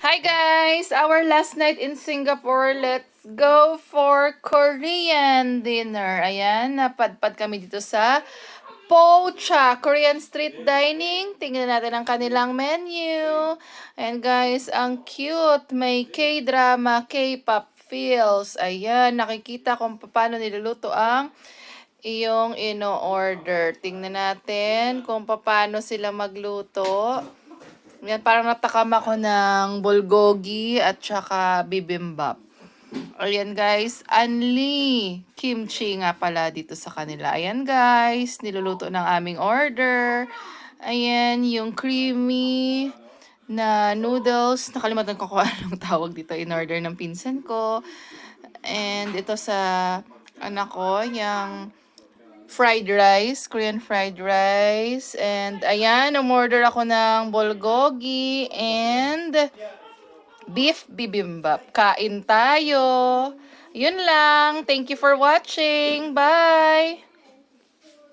Hi guys! Our last night in Singapore. Let's go for Korean dinner. Ayan, napadpad kami dito sa Pocha, Korean street dining. Tingnan natin ang kanilang menu. And guys, ang cute. May K-drama, K-pop feels. Ayan, nakikita kung paano niluluto ang iyong ino-order. Tingnan natin kung paano sila magluto. Yan, parang natakam ako ng bulgogi at saka bibimbap. Ayan guys, Anli kimchi nga pala dito sa kanila. Ayan guys, niluluto ng aming order. Ayan, yung creamy na noodles. Nakalimutan ko kung anong tawag dito. In order ng pinsan ko. And ito sa anak ko, yung fried rice, Korean fried rice. And ayan, umorder ako ng bulgogi and beef bibimbap. Kain tayo. Yun lang. Thank you for watching. Bye!